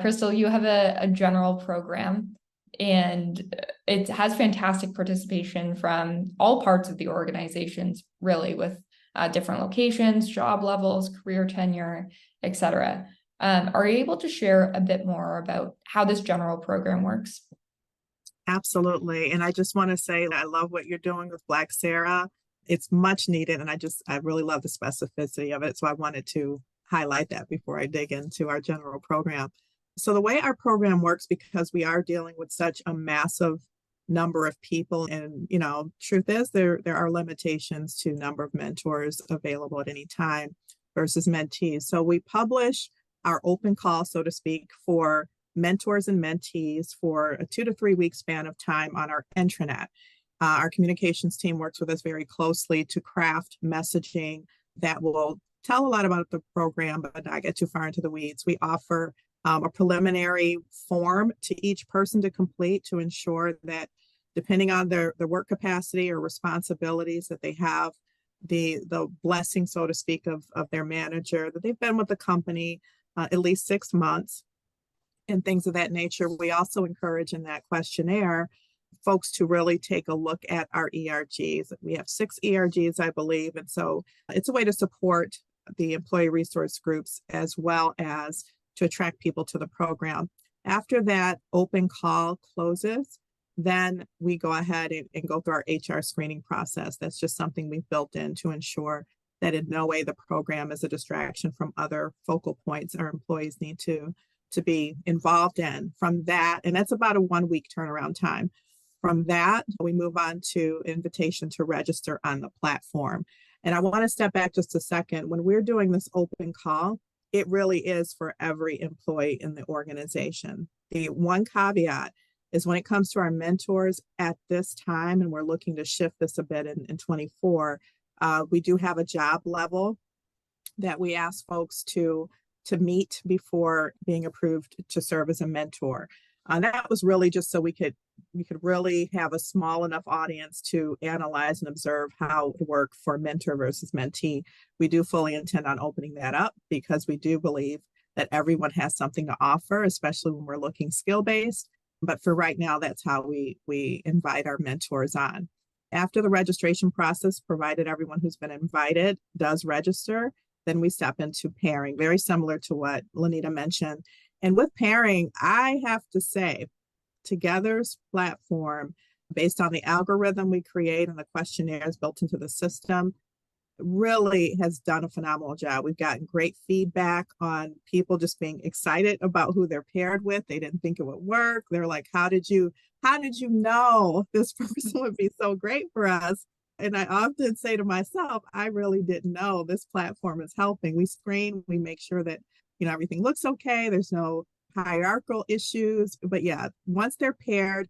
Crystal, you have a general program and it has fantastic participation from all parts of the organizations, really, with different locations, job levels, career tenure, etc. Are you able to share a bit more about how this general program works? Absolutely. And I just want to say that I love what you're doing with Black Sarah. It's much needed. And I really love the specificity of it. So I wanted to highlight that before I dig into our general program. So the way our program works, because we are dealing with such a massive number of people, and truth is there are limitations to number of mentors available at any time versus mentees. So we publish our open call, so to speak, for mentors and mentees for a 2 to 3 week span of time on our intranet. Our communications team works with us very closely to craft messaging that will tell a lot about the program, but not get too far into the weeds. We offer a preliminary form to each person to complete to ensure that, depending on their work capacity or responsibilities that they have, the blessing, so to speak, of their manager, that they've been with the company at least 6 months and things of that nature. We also encourage in that questionnaire folks to really take a look at our ERGs. We have 6 ERGs, I believe. And so it's a way to support the employee resource groups as well as to attract people to the program. After that open call closes, then we go ahead and go through our HR screening process. That's just something we've built in to ensure that in no way the program is a distraction from other focal points our employees need to be involved in. From that, and that's about a 1 week turnaround time. From that, we move on to invitation to register on the platform. And I want to step back just a second. When we're doing this open call, it really is for every employee in the organization. The one caveat is when it comes to our mentors at this time, and we're looking to shift this a bit in 24, we do have a job level that we ask folks to meet before being approved to serve as a mentor. That was really just so we could really have a small enough audience to analyze and observe how it worked for mentor versus mentee. We do fully intend on opening that up because we do believe that everyone has something to offer, especially when we're looking skill-based. But for right now, that's how we invite our mentors on. After the registration process, provided everyone who's been invited does register, then we step into pairing, very similar to what Lanita mentioned. And with pairing, I have to say, Together's platform, based on the algorithm we create and the questionnaires built into the system, really has done a phenomenal job. We've gotten great feedback on people just being excited about who they're paired with. They didn't think it would work. They're like, how did you know this person would be so great for us? And I often say to myself, I really didn't know this platform is helping. We screen, we make sure that everything looks okay. There's no hierarchical issues. But yeah, once they're paired,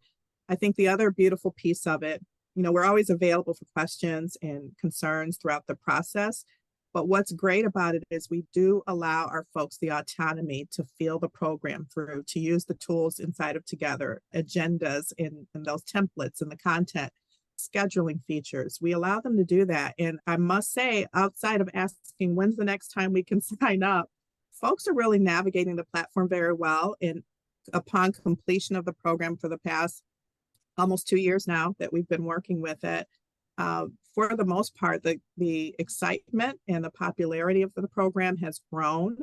I think the other beautiful piece of it, we're always available for questions and concerns throughout the process. But what's great about it is we do allow our folks the autonomy to feel the program through, to use the tools inside of Together, agendas and those templates and the content, scheduling features. We allow them to do that. And I must say, outside of asking when's the next time we can sign up, folks are really navigating the platform very well. And upon completion of the program for the past almost 2 years now that we've been working with it, for the most part, the excitement and the popularity of the program has grown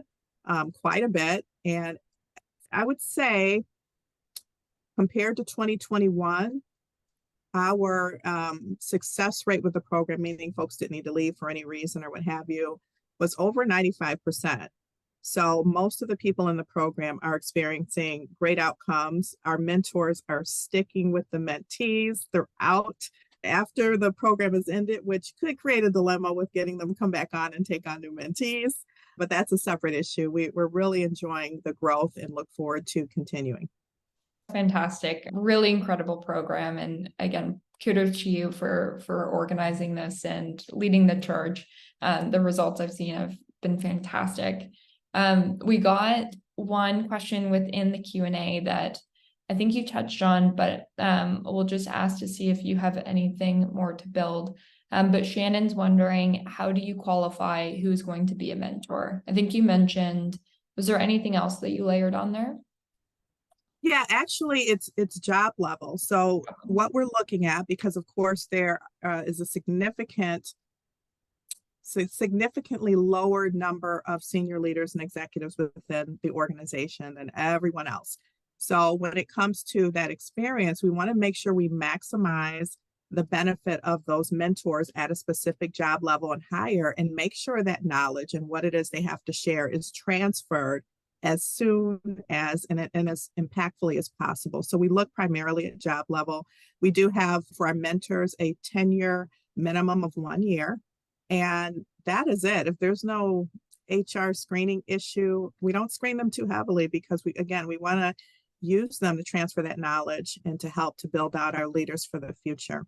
quite a bit. And I would say, compared to 2021, our success rate with the program, meaning folks didn't need to leave for any reason or what have you, was over 95%. So most of the people in the program are experiencing great outcomes. Our mentors are sticking with the mentees throughout after the program is ended, which could create a dilemma with getting them to come back on and take on new mentees. But that's a separate issue. We're really enjoying the growth and look forward to continuing. Fantastic. Really incredible program. And again, kudos to you for organizing this and leading the charge. The results I've seen have been fantastic. We got one question within the Q&A that I think you touched on, but we'll just ask to see if you have anything more to build. But Shannon's wondering, how do you qualify who's going to be a mentor? I think you mentioned Was there anything else that you layered on there? Yeah, actually, it's job level. So what we're looking at, because of course there is a significantly lower number of senior leaders and executives within the organization than everyone else. So when it comes to that experience, we want to make sure we maximize the benefit of those mentors at a specific job level and higher, and make sure that knowledge and what it is they have to share is transferred as soon as and as impactfully as possible. So we look primarily at job level. We do have for our mentors a tenure minimum of 1 year. And that is it. If there's no HR screening issue, we don't screen them too heavily, because we want to use them to transfer that knowledge and to help to build out our leaders for the future.